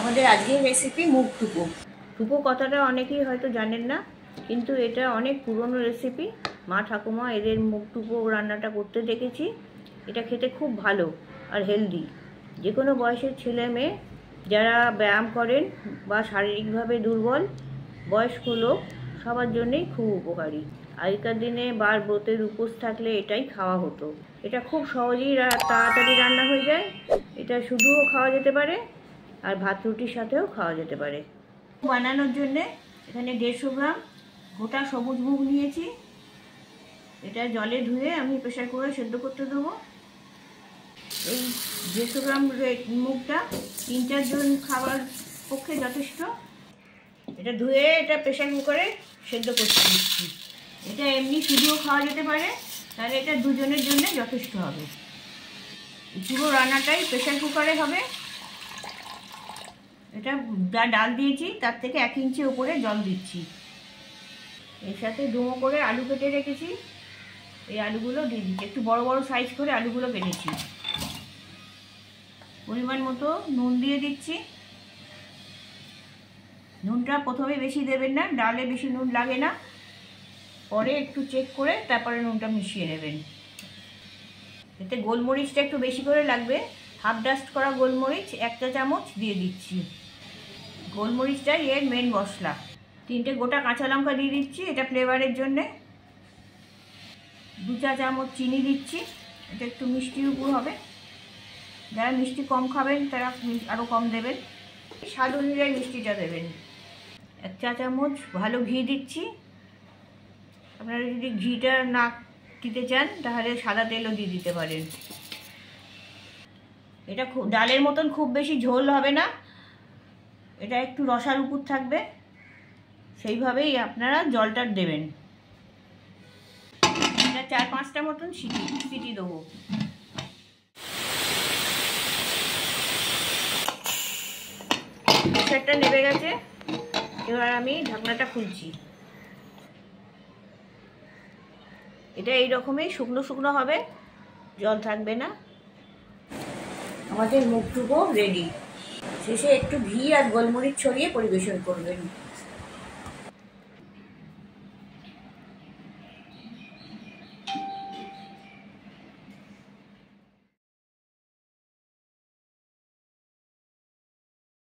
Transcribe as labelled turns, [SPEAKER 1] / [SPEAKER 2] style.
[SPEAKER 1] আমাদের আজকের রেসিপি মুগ টুপো। টুপো কথাটা অনেকেই হয়তো জানেন না, কিন্তু এটা অনেক পুরনো রেসিপি। মা ঠাকুমা এদের মুগ টুপো রান্নাটা করতে দেখেছি। এটা খেতে খুব ভালো আর হেলদি। যে কোনো বয়সের ছেলে মেয়ে যারা ব্যায়াম করেন বা শারীরিকভাবে দুর্বল, বয়স্ক লোক, সবার জন্যেই খুব উপকারী। আগেকার দিনে বার ব্রতের উপোস থাকলে এটাই খাওয়া হতো। এটা খুব সহজেই তাড়াতাড়ি রান্না হয়ে যায়। এটা শুধুও খাওয়া যেতে পারে আর ভাত রুটির সাথেও খাওয়া যেতে পারে। বানানোর জন্যে এখানে 150 গ্রাম গোটা সবুজ মুগ নিয়েছি। এটা জলে ধুয়ে আমি প্রেসার কুকারে সেদ্ধ করতে দেবো। এই 150 গ্রাম মুগটা 3-4 জন খাবার পক্ষে যথেষ্ট। এটা ধুয়ে এটা প্রেসার কুকারে সেদ্ধ করতে দিচ্ছি। এটা এমনি শুধুও খাওয়া যেতে পারে, তাহলে এটা 2 জনের জন্য যথেষ্ট হবে। পুরো রান্নাটাই প্রেসার কুকারে হবে। এটা যা ডাল দিয়েছি তার থেকে 1 ইঞ্চি উপরে জল দিচ্ছি। এর সাথে ডুমো করে আলু কেটে রেখেছি, এই আলুগুলো দিয়ে দিচ্ছি। একটু বড় বড় সাইজ করে আলুগুলো কেটেছি। পরিমাণ মতো নুন দিয়ে দিচ্ছি। নুনটা প্রথমে বেশি দেবেন না, ডালে বেশি নুন লাগে না। পরে একটু চেক করে তারপরে নুনটা মিশিয়ে নেবেন। এতে গোলমরিচটা একটু বেশি করে লাগবে। হাফ ডাস্ট করা গোলমরিচ 1 চা চামচ দিয়ে দিচ্ছি। গোলমরিচটাই এর মেন মশলা। 3টে গোটা কাঁচা লঙ্কা দিয়ে দিচ্ছি, এটা ফ্লেভারের জন্যে। 2 চা চামচ চিনি দিচ্ছি, এটা একটু মিষ্টির উপর হবে। যারা মিষ্টি কম খাবেন তারা আরও কম দেবেন, স্বাদ অনুযায়ী মিষ্টিটা দেবেন। 1 চা চামচ ভালো ঘি দিচ্ছি। আপনারা যদি ঘিটা না দিতে চান তাহলে সাদা তেলও দিয়ে দিতে পারেন। এটা খুব ডালের মতন খুব বেশি ঝোল হবে না, এটা একটু রসার উপর থাকবে, সেইভাবেই আপনারা জলটা দেবেন। এটা 4-5টা মতন সিটি দেবো। প্রেসারটা নেমে গেছে, এবার আমি ঢাকনাটা খুলছি। এটা এই রকমই শুকনো শুকনো হবে, জল থাকবে না। আমাদের মুগ টুপো রেডি। শেষে একটু ঘি আর গোলমরিচ ছড়িয়ে পরিবেশন করবেন।